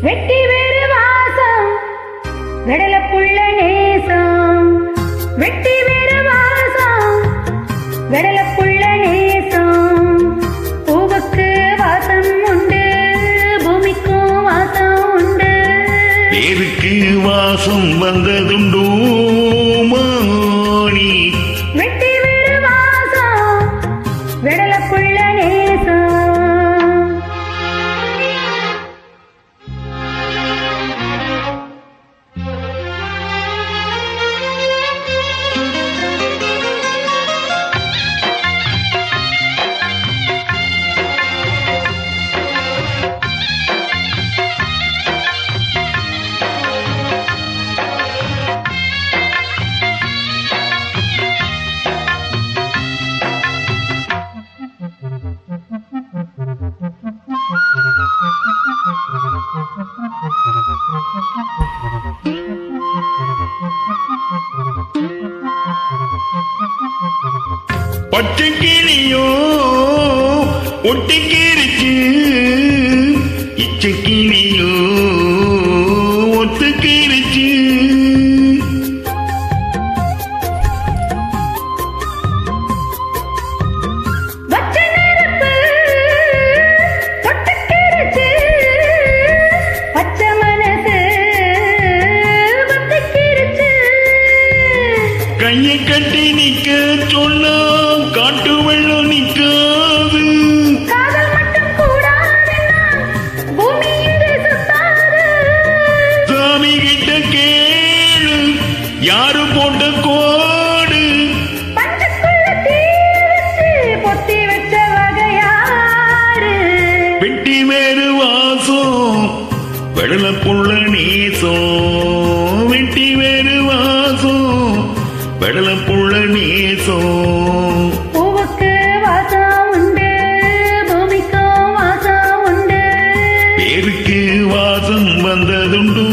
வெட்டி வேறு வாசம் வெடலப்புள்ள நேசம். வெட்டி வேறு வாசம் வெடலப்புள்ள நேசம். பூவுக்கு வாசம் உண்டு, பூமிக்கும் வாசம் உண்டு. வேருக்கு வாசம் வந்ததுண்டோ மாணி. வெட்டி வேறு வாசம் வெடலப்புள்ள நேசம். பச்சை கிளியோ ஒட்டிக்கிருச்சு, இச்சை கிளியோ ஒத்துக்கிருச்சு. கையை கட்டி நிக்க சொன்னா காட்டு வெள்ளம் நிக்காது. காதல் மட்டும் கூடாதுன்னா பூமி இங்கு சுத்தாது. சாமி கிட்ட கேளு யாரு போட்ட கோடு. பஞ்சுக்குள்ள தீ வச்சு பொத்தி வச்ச வகையாரு. வெட்டி வேறு வாசம் வெடலப்புள்ள நேசம். வெட்டி வேறு வாசம் வெடலப்புள்ள நேசம். பூவுக்கு வாசம் உண்டு, பூமிக்கும் வாசம் உண்டு. பேருக்கு வாசம் வந்ததுண்டோ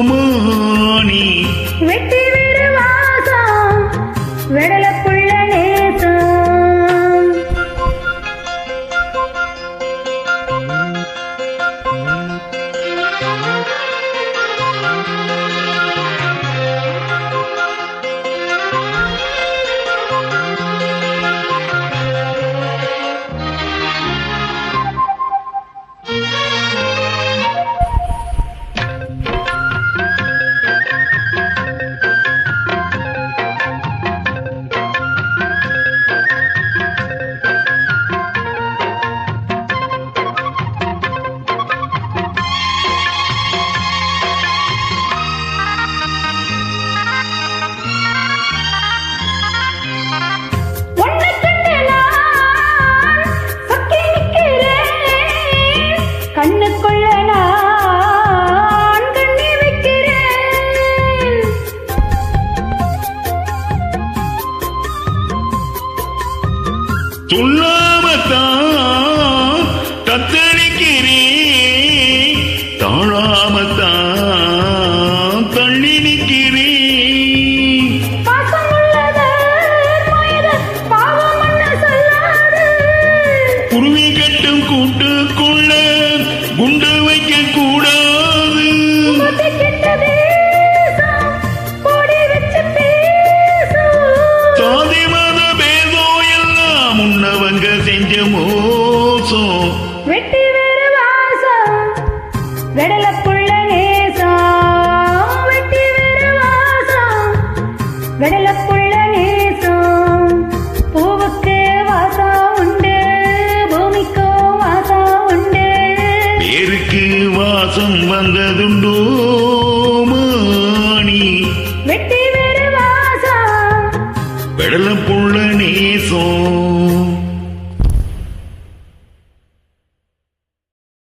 மாணி. வெட்டி வேறு வாசம் வெடலப்புள்ள நேசம். கண்ணுக்குள்ள நான் கண்ணி வைக்கிறேன். சொல்லாமத்தான் தத்தளிக்கிறேன், தாழாமத்தான் தள்ளி நிற்கிறேன். பாசம் உள்ளது மயிறு பாவம் என்ன சொல்லாது. குருவி கட்டும் கூட்டுக்குள்ள குண்டு வைக்க கூடாது. முகத்தை கெட்ட தேசம் பொடி வச்சு பேசும். சாதி மத பேதம் எல்லாம் முன்னவங்க செஞ்ச மோசம். வெட்டி வேறு வாசம் வெடலப்புள்ள நேசம். வெட்டி வேறு வாசம் வெடலப்புள்ள நேசம். பூவுக்கு வாசம் உண்டு, பூமிக்கும் வாசம் உண்டு. பேருக்கு வாசம் வந்ததுண்டோ மாணி. வெட்டி வேறு வாசம் வெடலப்புள்ள நேசம்.